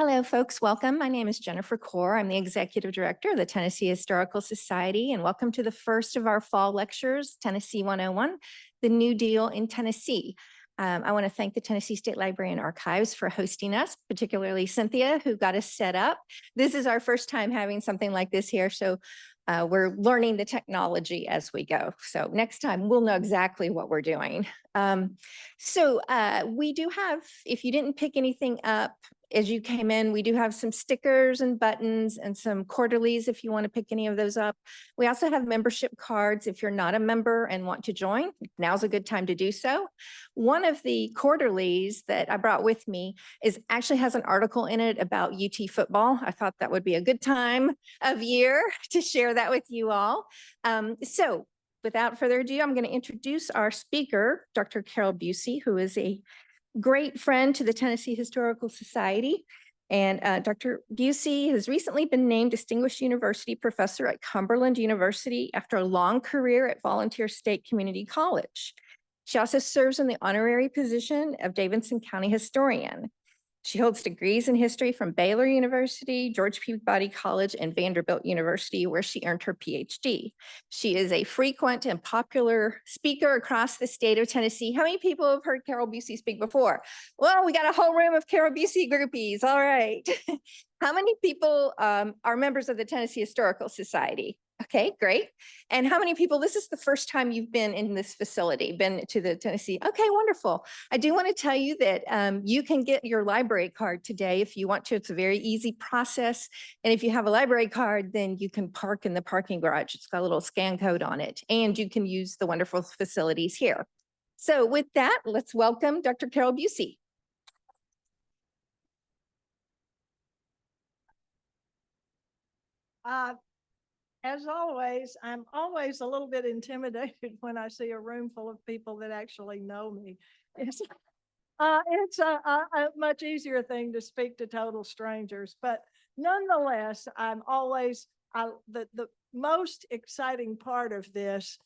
Hello, folks. Welcome. My name is Jennifer Kaur. I'm the Executive Director of the Tennessee Historical Society, and welcome to the first of our fall lectures, Tennessee 101, The New Deal in Tennessee. I want to thank the Tennessee State Library and Archives for hosting us, particularly Cynthia, who got us set up. This is our first time having something like this here, so we're learning the technology as we go. So next time we'll know exactly what we're doing. We do have, if you didn't pick anything up as you came in, we do have some stickers and buttons and some quarterlies if you want to pick any of those up. We also have membership cards. If you're not a member and want to join, now's a good time to do so. One of the quarterlies that I brought with me actually has an article in it about UT football. I thought that would be a good time of year to share that with you all. Without further ado, I'm going to introduce our speaker, Dr. Carole Bucy, who is a great friend to the Tennessee Historical Society. And Dr. Bucy has recently been named Distinguished University Professor at Cumberland University after a long career at Volunteer State Community College. She also serves in the honorary position of Davidson County Historian. She holds degrees in history from Baylor University, George Peabody College, and Vanderbilt University, where she earned her PhD. She is a frequent and popular speaker across the state of Tennessee. How many people have heard Carole Bucy speak before? Well, we got a whole room of Carole Bucy groupies. All right. How many people are members of the Tennessee Historical Society? Okay, great. And how many people, this is the first time you've been in this facility, been to the Tennessee? Okay, wonderful. I do want to tell you that you can get your library card today if you want to. It's a very easy process. And if you have a library card, then you can park in the parking garage. It's got a little scan code on it, and you can use the wonderful facilities here. So with that, let's welcome Dr. Carole Bucy. As always, I'm always a little bit intimidated when I see a room full of people that actually know me. It's a much easier thing to speak to total strangers, but nonetheless, I'm always, the most exciting part of this,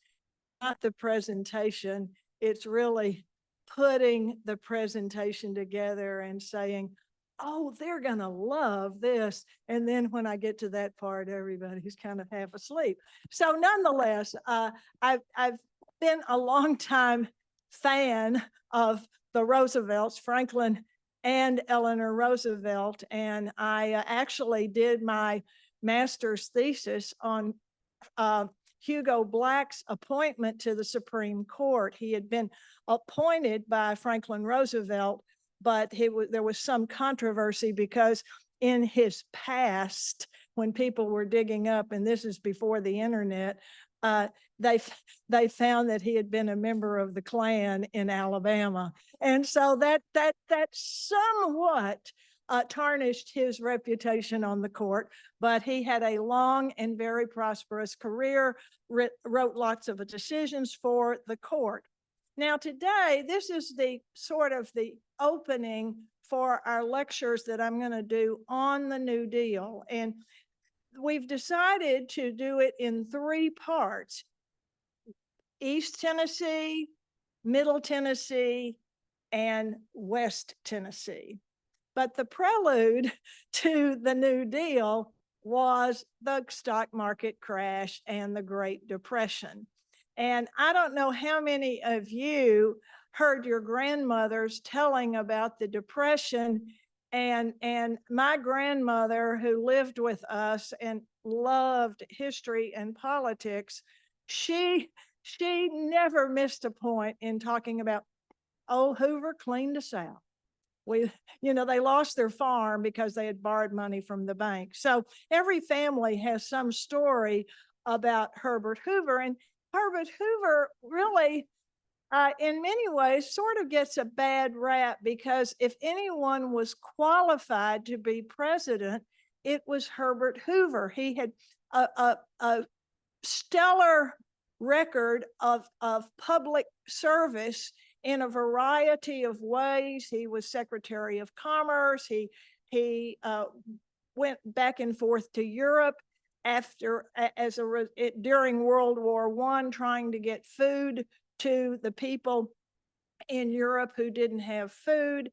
not the presentation, it's really putting the presentation together and saying, oh, they're going to love this. And then when I get to that part, everybody's kind of half asleep. So nonetheless, I've been a longtime fan of the Roosevelts, Franklin and Eleanor Roosevelt. And I actually did my master's thesis on Hugo Black's appointment to the Supreme Court. He had been appointed by Franklin Roosevelt, but there was some controversy because in his past, when people were digging up, and this is before the internet, they found that he had been a member of the Klan in Alabama, and so that somewhat tarnished his reputation on the court. But he had a long and very prosperous career, wrote lots of decisions for the court. Now today, this is the sort of the opening for our lectures that I'm going to do on the New Deal. And we've decided to do it in three parts: East Tennessee, Middle Tennessee, and West Tennessee. But the prelude to the New Deal was the stock market crash and the Great Depression. And I don't know how many of you heard your grandmothers telling about the Depression. And my grandmother, who lived with us and loved history and politics, she never missed a point in talking about, oh, Hoover cleaned us out. They lost their farm because they had borrowed money from the bank. So every family has some story about Herbert Hoover. And Herbert Hoover really, in many ways, sort of gets a bad rap, because if anyone was qualified to be president, it was Herbert Hoover. He had a stellar record of public service in a variety of ways. He was Secretary of Commerce. He went back and forth to Europe during World War I, trying to get food to the people in Europe who didn't have food.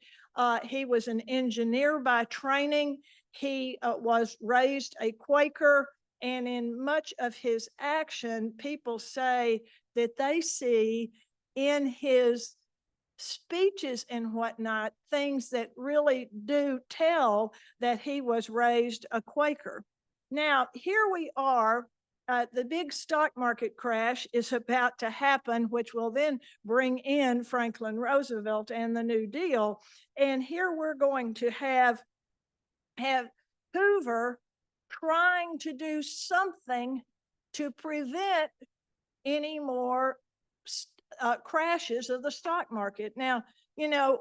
He was an engineer by training. He was raised a Quaker, and in much of his action, people say that they see in his speeches and whatnot things that really do tell that he was raised a Quaker. Now, here we are. The big stock market crash is about to happen, which will then bring in Franklin Roosevelt and the New Deal. And here we're going to have Hoover trying to do something to prevent any more crashes of the stock market. Now, you know,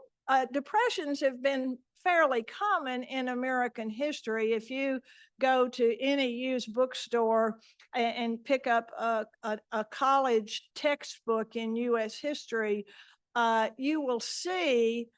depressions have been fairly common in American history. If you go to any used bookstore and pick up a college textbook in U.S. history, you will see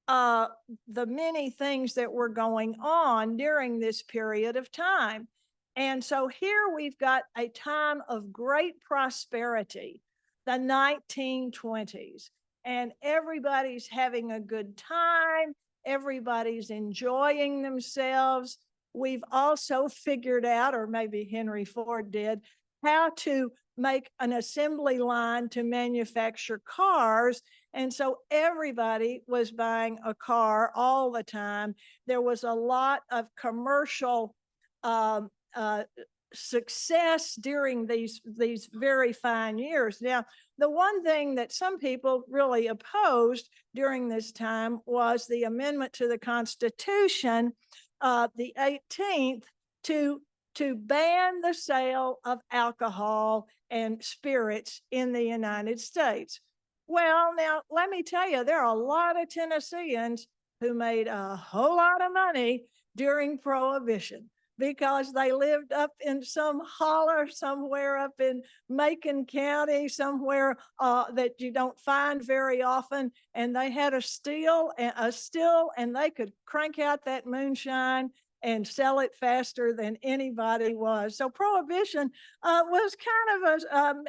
the many things that were going on during this period of time. And so here we've got a time of great prosperity, the 1920s, and everybody's having a good time. Everybody's enjoying themselves. We've also figured out, or maybe Henry Ford did, how to make an assembly line to manufacture cars. And so everybody was buying a car all the time. There was a lot of commercial success during these very fine years. Now, the one thing that some people really opposed during this time was the amendment to the Constitution, the 18th, to ban the sale of alcohol and spirits in the United States. Well, now, let me tell you, there are a lot of Tennesseans who made a whole lot of money during Prohibition, because they lived up in some holler somewhere up in Macon County, somewhere that you don't find very often. And they had a still, and they could crank out that moonshine and sell it faster than anybody was. So Prohibition was kind of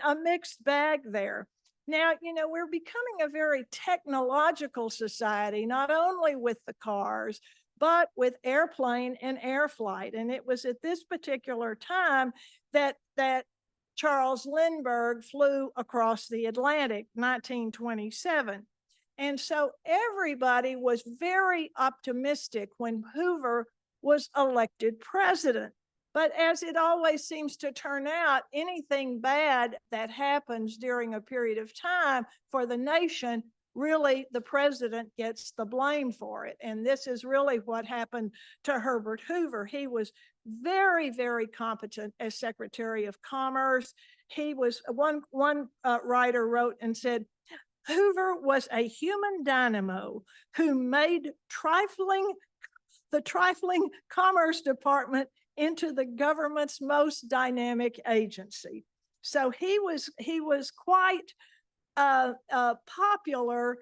a mixed bag there. Now, you know, we're becoming a very technological society, not only with the cars, but with airplane and air flight. And it was at this particular time that Charles Lindbergh flew across the Atlantic, 1927. And so everybody was very optimistic when Hoover was elected president. But as it always seems to turn out, anything bad that happens during a period of time for the nation, really the president gets the blame for it. And this is really what happened to Herbert Hoover. He was very, very competent as Secretary of Commerce. He was, one writer wrote and said, Hoover was a human dynamo who made the trifling Commerce Department into the government's most dynamic agency. So he was quite popular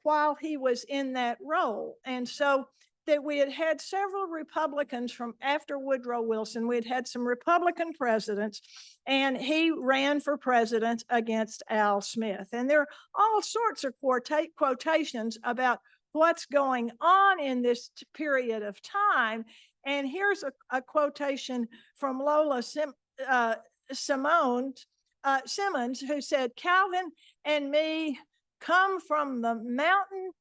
while he was in that role. And so that we had several Republicans from after Woodrow Wilson, we had some Republican presidents, and he ran for president against Al Smith. And there are all sorts of quotations about what's going on in this period of time. And here's a quotation from Lola Simmons, who said, Calvin and me come from the mountain,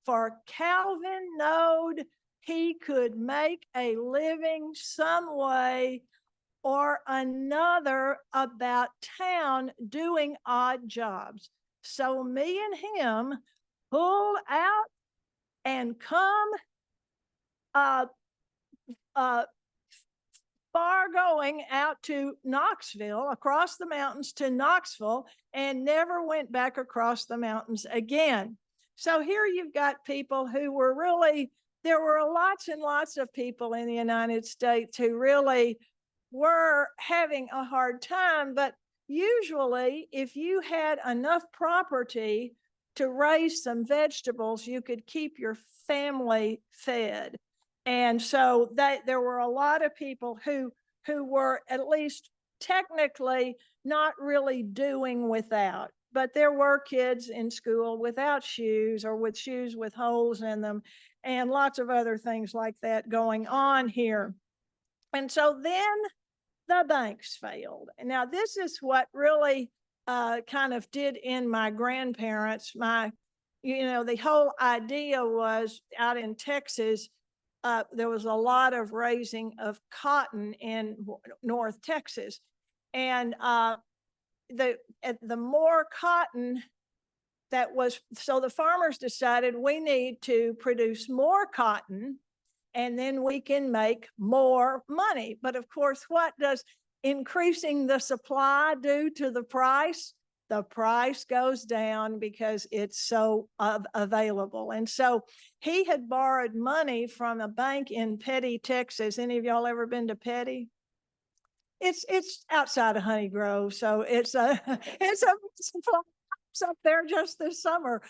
for Calvin knowed he could make a living some way or another about town doing odd jobs. So me and him pulled out and come far going out to Knoxville, across the mountains to Knoxville, and never went back across the mountains again. So here you've got people who were really, there were lots and lots of people in the United States who really were having a hard time. But usually, if you had enough property to raise some vegetables, you could keep your family fed. And so there were a lot of people who were at least technically not really doing without. but there were kids in school without shoes or with shoes with holes in them, and lots of other things like that going on here. And so then the banks failed. Now, this is what really kind of did in my grandparents. The whole idea was out in Texas, there was a lot of raising of cotton in North Texas. And the more cotton that was, so the farmers decided we need to produce more cotton and then we can make more money. But of course, what does increasing the supply do to the price? The price goes down because it's so available. And so he had borrowed money from a bank in Petty, Texas. Any of y'all ever been to Petty? It's outside of Honey Grove, so it's up there just this summer.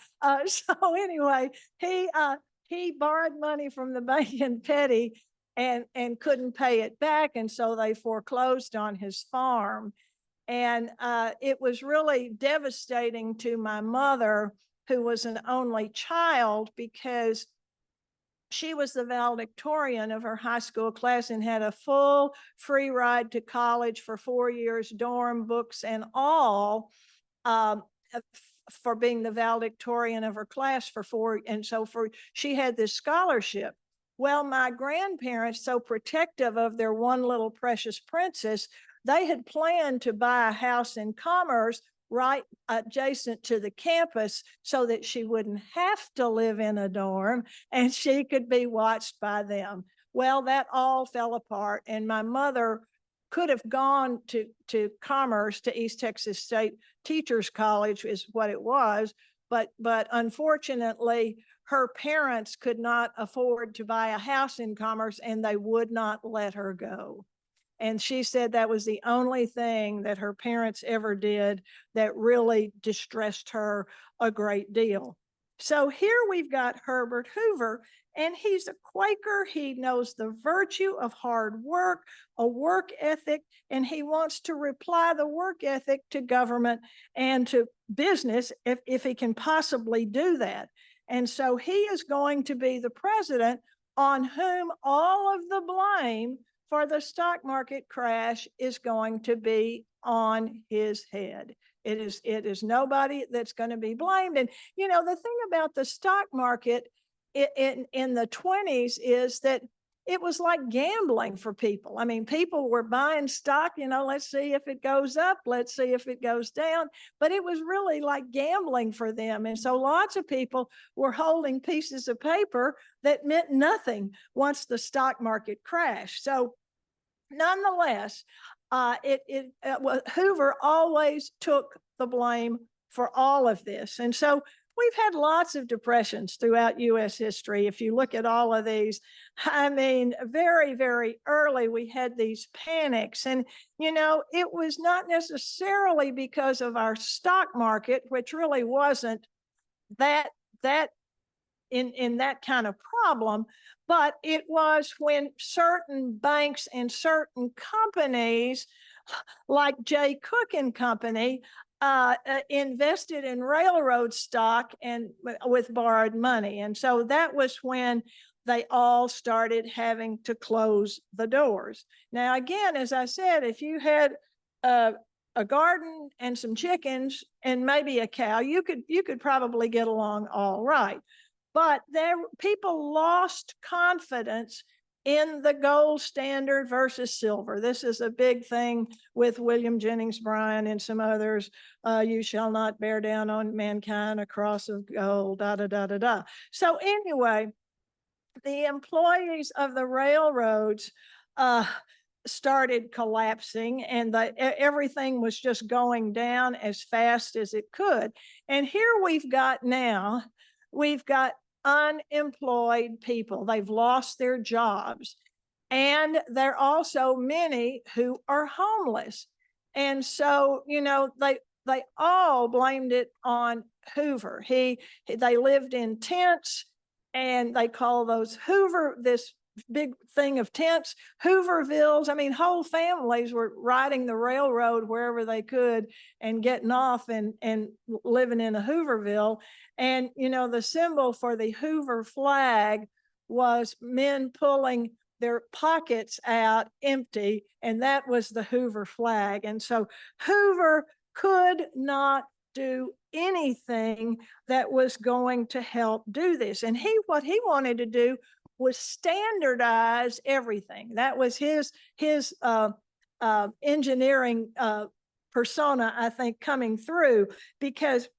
So anyway, he borrowed money from the bank in Petty and couldn't pay it back, and so they foreclosed on his farm. And it was really devastating to my mother, who was an only child, because she was the valedictorian of her high school class and had a full free ride to college for 4 years, dorm, books, and all, for being the valedictorian of her class for 4. And so she had this scholarship. Well, my grandparents, so protective of their one little precious princess, they had planned to buy a house in Commerce right adjacent to the campus so that she wouldn't have to live in a dorm and she could be watched by them. Well, that all fell apart, and my mother could have gone to Commerce, to East Texas State Teachers College is what it was, but unfortunately her parents could not afford to buy a house in Commerce and they would not let her go. And she said that was the only thing that her parents ever did that really distressed her a great deal. So here we've got Herbert Hoover, and he's a Quaker. He knows the virtue of hard work, a work ethic, and he wants to apply the work ethic to government and to business if he can possibly do that. And so he is going to be the president on whom all of the blame for the stock market crash is going to be on his head. It is nobody that's going to be blamed. And, the thing about the stock market in the 20s is that it was like gambling for people. I mean, people were buying stock, let's see if it goes up, let's see if it goes down, but it was really like gambling for them. And so lots of people were holding pieces of paper that meant nothing once the stock market crashed. So nonetheless, Hoover always took the blame for all of this. And so we've had lots of depressions throughout U.S. history. If you look at all of these, I mean, very, very early, we had these panics. And, it was not necessarily because of our stock market, which really wasn't that in that kind of problem, but it was when certain banks and certain companies like J. Cook and Company invested in railroad stock and with borrowed money. And so that was when they all started having to close the doors. Now, again, as I said, if you had a garden and some chickens and maybe a cow, you could probably get along all right. But people lost confidence in the gold standard versus silver. This is a big thing with William Jennings Bryan and some others. You shall not bear down on mankind a cross of gold, da, da, da, da, da. So anyway, the employees of the railroads started collapsing, and everything was just going down as fast as it could. And here we've got unemployed people. They've lost their jobs. And there are also many who are homeless. And so, they all blamed it on Hoover. They lived in tents, and they call those Hoover, this big thing of tents, Hoovervilles. I mean, whole families were riding the railroad wherever they could and getting off and living in a Hooverville. And, you know, the symbol for the Hoover flag was men pulling their pockets out empty, and that was the Hoover flag. And so Hoover could not do anything that was going to help do this. And what he wanted to do was standardize everything. That was his engineering persona, I think, coming through, because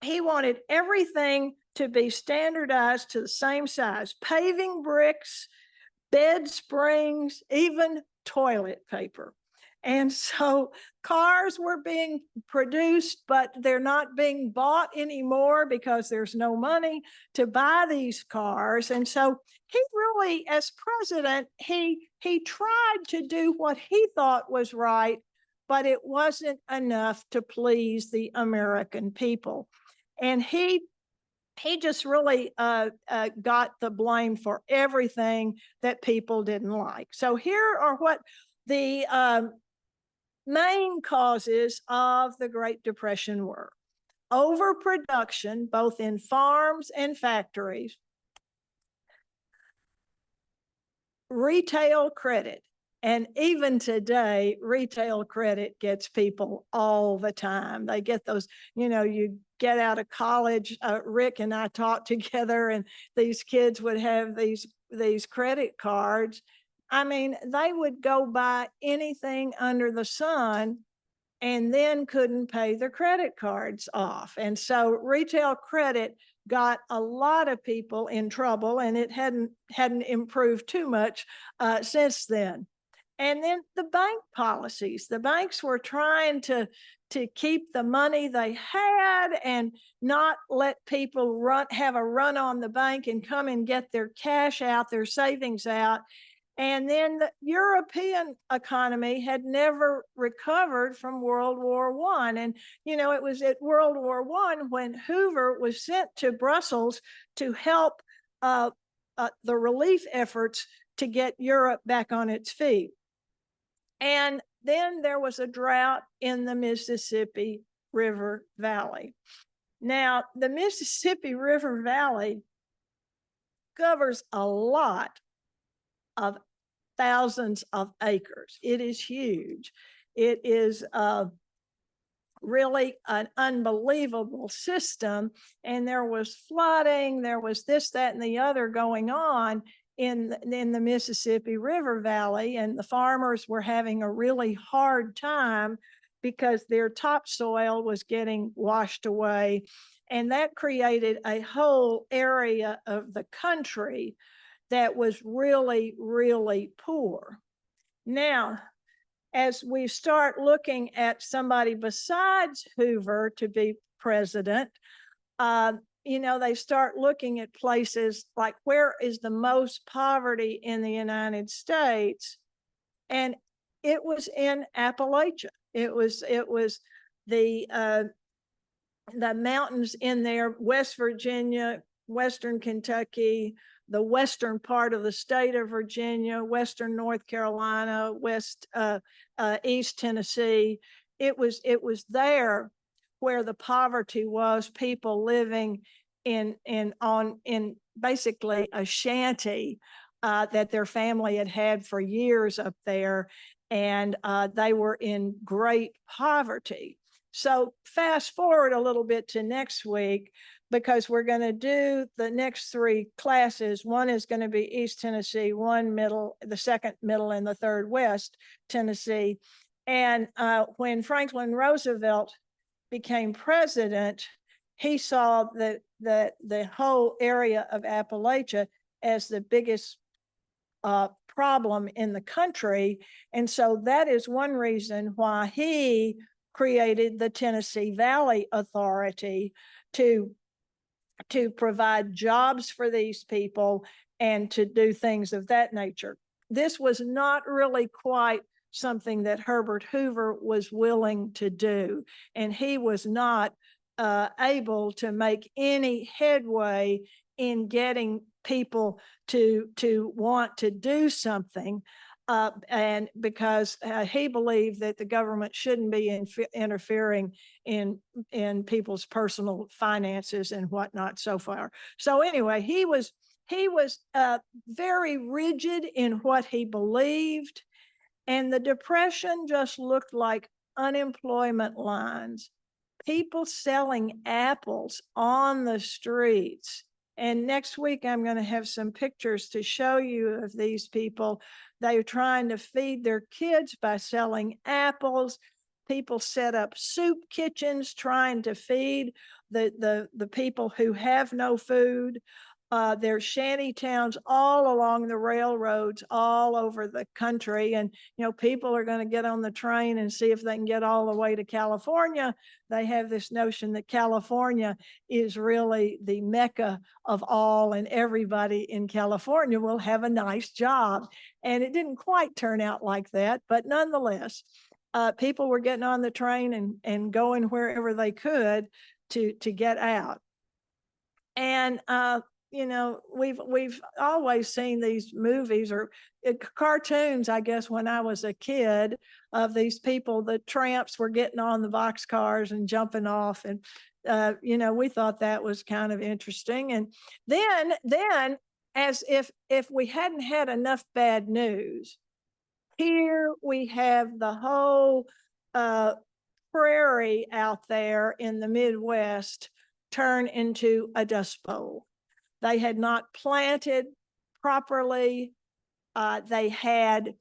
he wanted everything to be standardized to the same size: paving bricks, bed springs, even toilet paper. And so cars were being produced, but they're not being bought anymore because there's no money to buy these cars. And so he really, as president, he tried to do what he thought was right, but it wasn't enough to please the American people. And he just really got the blame for everything that people didn't like. So here are what the main causes of the Great Depression were: overproduction, both in farms and factories; retail credit. And even today, retail credit gets people all the time. They get those, you know, you get out of college, Rick and I taught together, and these kids would have these credit cards. I mean, they would go buy anything under the sun and then couldn't pay their credit cards off. And so retail credit got a lot of people in trouble, and it hadn't improved too much since then. And then the bank policies. The banks were trying to keep the money they had and not let people have a run on the bank and come and get their cash out, their savings out. And then the European economy had never recovered from World War I. And, you know, it was at World War I when Hoover was sent to Brussels to help the relief efforts to get Europe back on its feet. And then there was a drought in the Mississippi River Valley. Now, the Mississippi River Valley covers a lot of thousands of acres. It is huge. It is really an unbelievable system. And there was flooding, there was this, that, and the other going on in the Mississippi River Valley. And the farmers were having a really hard time because their topsoil was getting washed away. And that created a whole area of the country that was really, really poor. Now, as we start looking at somebody besides Hoover to be president, you know, they start looking at places like, where is the most poverty in the United States? And it was in Appalachia. It was the mountains in there, West Virginia, Western Kentucky, the western part of the state of Virginia, Western North Carolina, East Tennessee. It was there where the poverty was, people living in basically a shanty that their family had for years up there, and they were in great poverty. So fast forward a little bit to next week, because we're going to do the next three classes. One is going to be East Tennessee, one middle, the second middle, and the third West Tennessee. And when Franklin Roosevelt became president, he saw the whole area of Appalachia as the biggest problem in the country. And so that is one reason why he created the Tennessee Valley Authority to provide jobs for these people and to do things of that nature. This was not really quite something that Herbert Hoover was willing to do, and he was not able to make any headway in getting people to want to do something. And because he believed that the government shouldn't be interfering in people's personal finances and whatnot so far. So anyway, he was very rigid in what he believed, and the Depression just looked like unemployment lines, people selling apples on the streets. And next week, I'm going to have some pictures to show you of these people. They're trying to feed their kids by selling apples. People set up soup kitchens trying to feed the people who have no food. There's shanty towns all along the railroads all over the country. And, you know, people are going to get on the train and see if they can get all the way to California. They have this notion that California is really the mecca of all, and everybody in California will have a nice job. And it didn't quite turn out like that, but nonetheless, people were getting on the train and going wherever they could to get out. And, you know, we've always seen these movies or cartoons, I guess, when I was a kid, of these people, the tramps were getting on the boxcars and jumping off. And, you know, we thought that was kind of interesting. And then as if we hadn't had enough bad news, here we have the whole prairie out there in the Midwest turn into a dust bowl. They had not planted properly. They had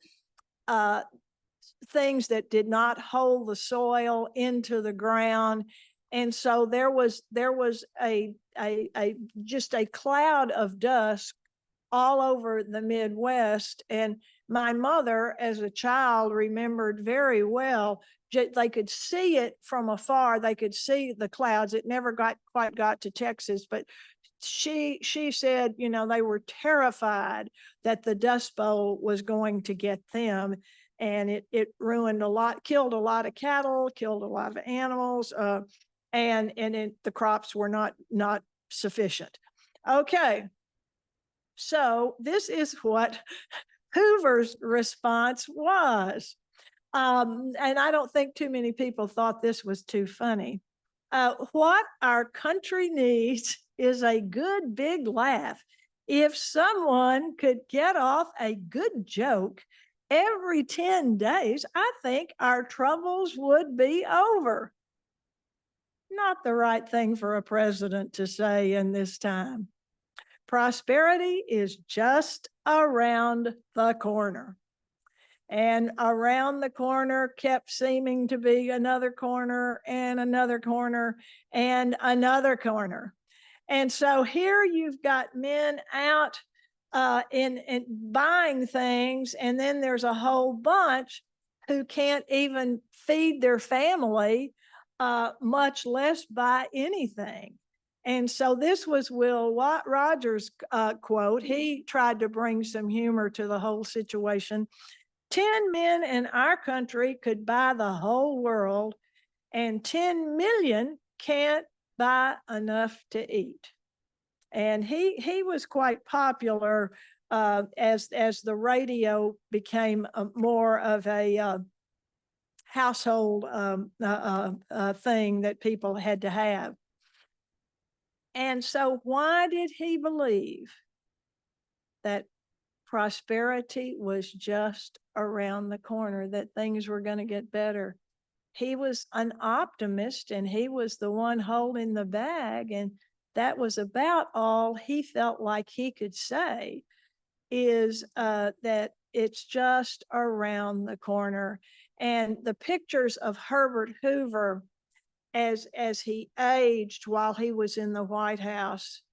things that did not hold the soil into the ground. And so there was just a cloud of dust all over the Midwest. And my mother, as a child, remembered very well, they could see it from afar. They could see the clouds. It never quite got to Texas, but she said, you know, they were terrified that the Dust Bowl was going to get them. And it ruined killed a lot of cattle, killed a lot of animals, and the crops were not sufficient. Okay. So this is what Hoover's response was. And I don't think too many people thought this was too funny. What our country needs is a good big laugh. If someone could get off a good joke every 10 days, I think our troubles would be over. Not the right thing for a president to say in this time. Prosperity is just around the corner. And around the corner kept seeming to be another corner and another corner and another corner. And so here you've got men out in buying things, and then there's a whole bunch who can't even feed their family, much less buy anything. And so this was Will Rogers' quote. He tried to bring some humor to the whole situation. 10 men in our country could buy the whole world, and 10 million can't buy enough to eat. And he was quite popular as the radio became more of a household thing that people had to have. And so why did he believe that prosperity was just around the corner, that things were going to get better? He was an optimist, and he was the one holding the bag. And that was about all he felt like he could say, is that it's just around the corner. And the pictures of Herbert Hoover as he aged while he was in the White House,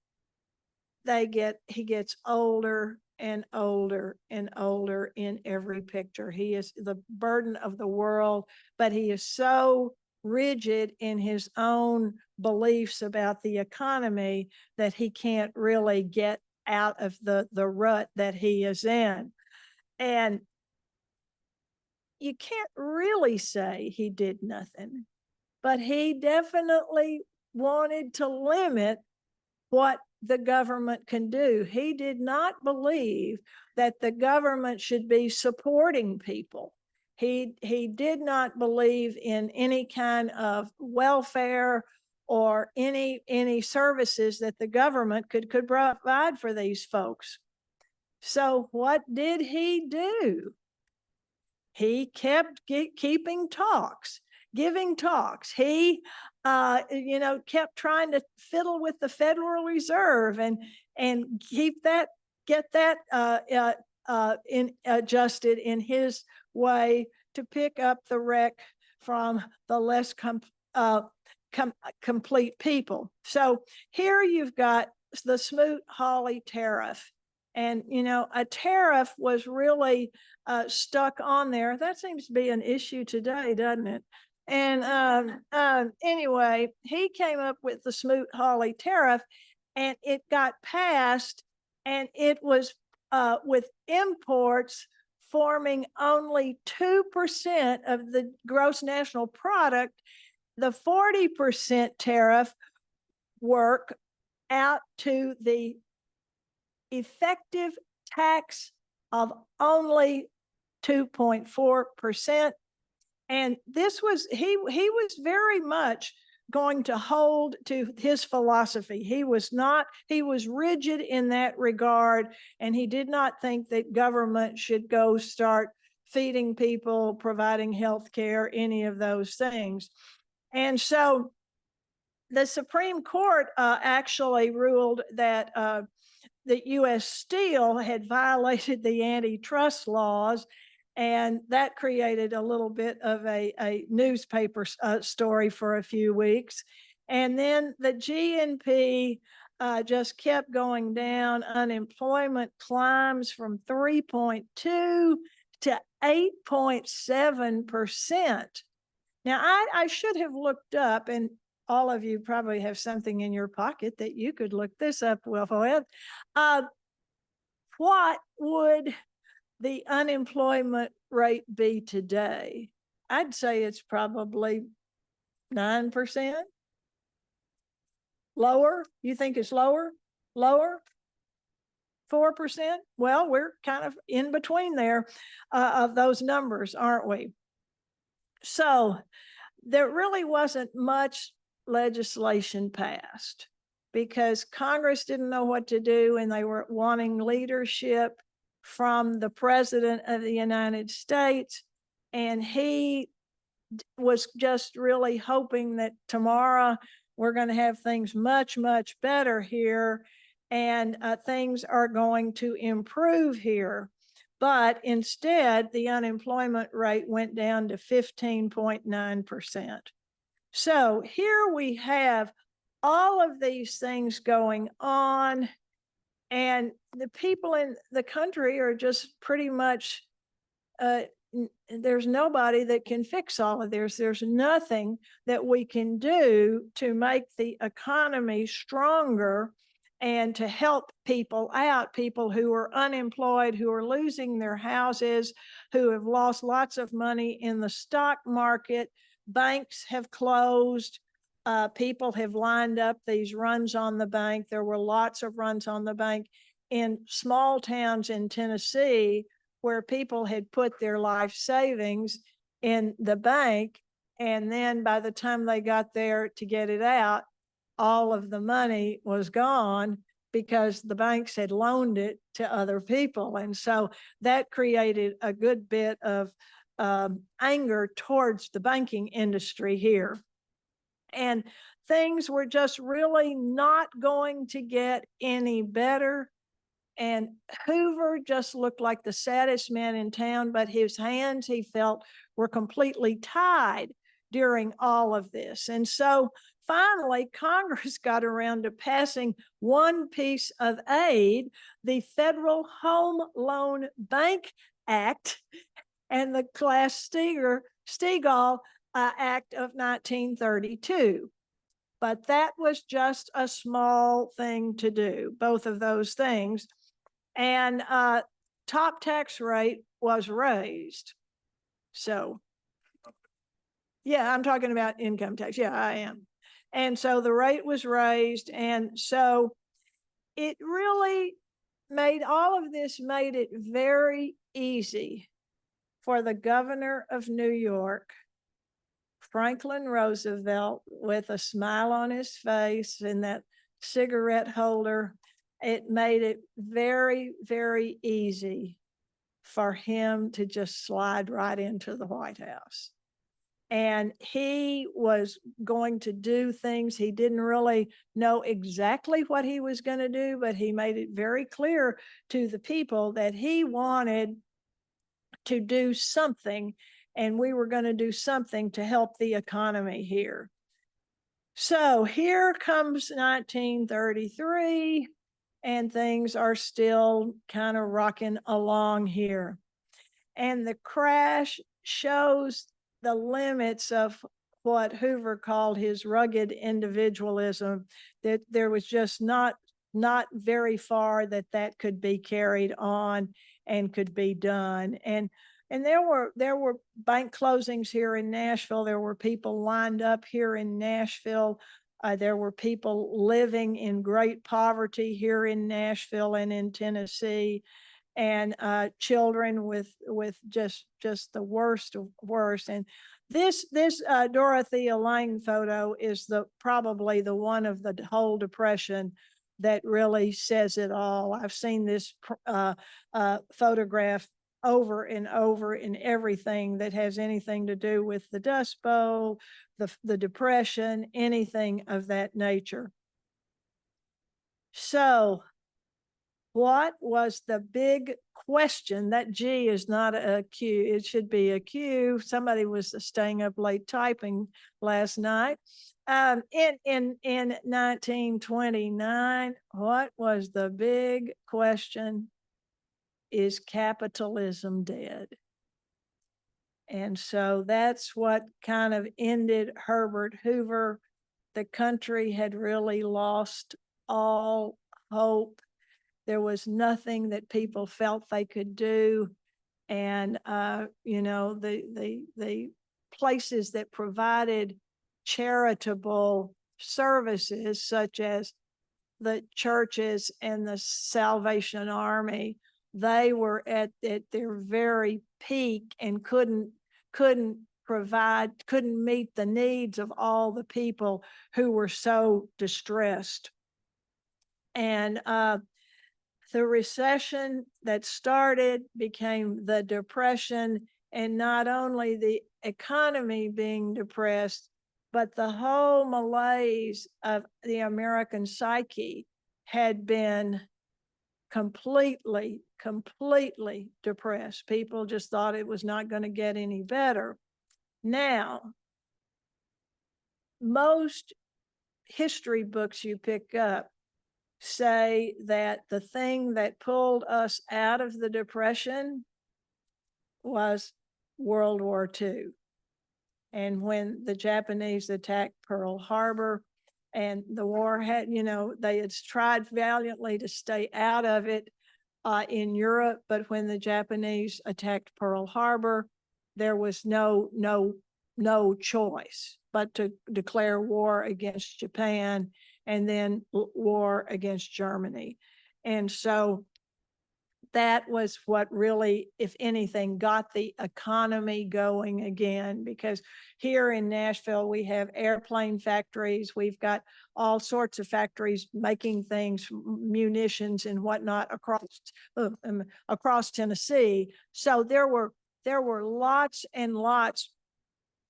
he gets older and older and older in every picture. He is the burden of the world, but he is so rigid in his own beliefs about the economy that he can't really get out of the rut that he is in. And you can't really say he did nothing, but he definitely wanted to limit what the government can do. He did not believe that the government should be supporting people. He did not believe in any kind of welfare or any services that the government could provide for these folks. So what did he do? He kept keeping talks, giving talks. He, kept trying to fiddle with the Federal Reserve and get that adjusted in his way to pick up the wreck from the less complete people. So here you've got the Smoot-Hawley tariff. And, a tariff was really stuck on there. That seems to be an issue today, doesn't it? And anyway, he came up with the Smoot-Hawley tariff, and it got passed, and it was with imports forming only 2% of the gross national product. The 40% tariff work out to the effective tax of only 2.4%. And this was, he was very much going to hold to his philosophy. He was rigid in that regard, and he did not think that government should go start feeding people, providing health care, any of those things. And so the Supreme Court actually ruled that U.S. Steel had violated the antitrust laws, and that created a little bit of a newspaper story for a few weeks. And then the GNP just kept going down. Unemployment climbs from 3.2 to 8.7%. Now, I should have looked up, and all of you probably have something in your pocket that you could look this up with. What would the unemployment rate be today? I'd say it's probably 9%. Lower? You think it's lower? Lower? 4%? Well, we're kind of in between there of those numbers, aren't we? So there really wasn't much legislation passed because Congress didn't know what to do, and they were wanting leadership from the President of the United States. And he was just really hoping that tomorrow we're going to have things much, much better here, and things are going to improve here. But instead, the unemployment rate went down to 15.9%. So here we have all of these things going on, and the people in the country are just pretty much, there's nobody that can fix all of this. There's nothing that we can do to make the economy stronger and to help people out, people who are unemployed, who are losing their houses, who have lost lots of money in the stock market. Banks have closed. People have lined up these runs on the bank. There were lots of runs on the bank in small towns in Tennessee where people had put their life savings in the bank. And then by the time they got there to get it out, all of the money was gone because the banks had loaned it to other people. And so that created a good bit of anger towards the banking industry here. And things were just really not going to get any better. And Hoover just looked like the saddest man in town, but his hands, he felt, were completely tied during all of this. And so finally, Congress got around to passing one piece of aid, the Federal Home Loan Bank Act and the Glass-Steagall Act of 1932. But that was just a small thing to do, both of those things. And top tax rate was raised. So, yeah, I'm talking about income tax. Yeah, I am. And so the rate was raised. And so it really made it very easy for the governor of New York, Franklin Roosevelt, with a smile on his face and that cigarette holder. It made it very, very easy for him to just slide right into the White House. And he was going to do things. He didn't really know exactly what he was going to do, but he made it very clear to the people that he wanted to do something, and we were going to do something to help the economy here. So here comes 1933, and things are still kind of rocking along here. And the crash shows the limits of what Hoover called his rugged individualism, that there was just not very far that could be carried on and could be done. And there were bank closings here in Nashville. There were people lined up here in Nashville. There were people living in great poverty here in Nashville and in Tennessee, and children with just the worst of worst. And this Dorothea Lange photo is probably the one of the whole Depression that really says it all. I've seen this photograph over and over in everything that has anything to do with the Dust Bowl, the Depression, anything of that nature. So what was the big question? That G is not a Q. It should be a Q. Somebody was staying up late typing last night. In 1929, what was the big question? Is capitalism dead? And so that's what kind of ended Herbert Hoover. The country had really lost all hope. There was nothing that people felt they could do. And, you know, the places that provided charitable services, such as the churches and the Salvation Army, they were at their very peak and couldn't meet the needs of all the people who were so distressed. And the recession that started became the Depression, and not only the economy being depressed, but the whole malaise of the American psyche had been completely depressed. People just thought it was not going to get any better. Now, most history books you pick up say that the thing that pulled us out of the Depression was World War II. And when the Japanese attacked Pearl Harbor, and the war had, you know, they had tried valiantly to stay out of it in Europe, but when the Japanese attacked Pearl Harbor, there was no choice but to declare war against Japan and then war against Germany. And so that was what really, if anything, got the economy going again, because here in Nashville, we have airplane factories. We've got all sorts of factories making things, munitions and whatnot across Tennessee. So there were lots and lots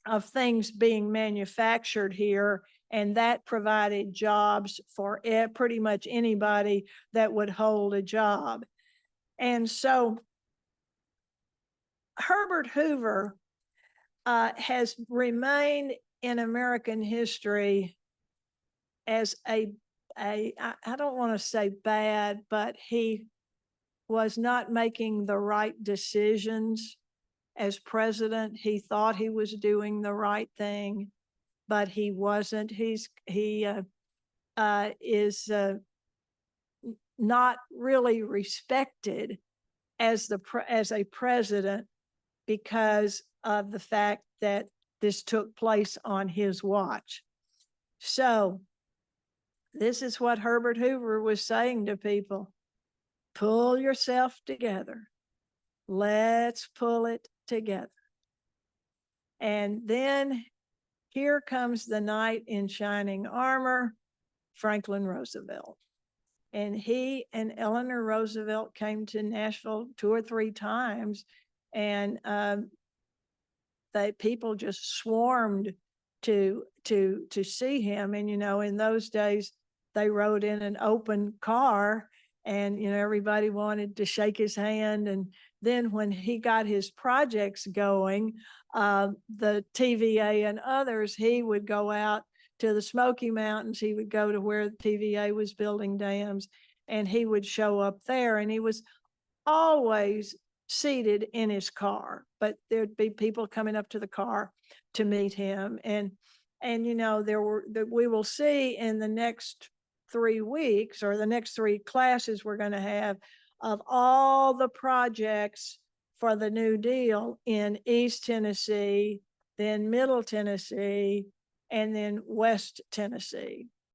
of things being manufactured here, and that provided jobs for pretty much anybody that would hold a job. And so Herbert Hoover has remained in American history as I don't want to say bad, but he was not making the right decisions as president. He thought he was doing the right thing, but he wasn't. He is not really respected as a president because of the fact that this took place on his watch. So this is what Herbert Hoover was saying to people. Pull yourself together. Let's pull it together. And then here comes the knight in shining armor, Franklin Roosevelt. And he and Eleanor Roosevelt came to Nashville 2 or 3 times, and people just swarmed to see him. And, you know, in those days, they rode in an open car, and, you know, everybody wanted to shake his hand. And then when he got his projects going, the TVA and others, he would go out to the Smoky Mountains. He would go to where the TVA was building dams, and he would show up there. And he was always seated in his car, but there'd be people coming up to the car to meet him. And you know, we will see in the next 3 weeks, or the next 3 classes we're going to have, of all the projects for the New Deal in East Tennessee, then Middle Tennessee, and then West Tennessee.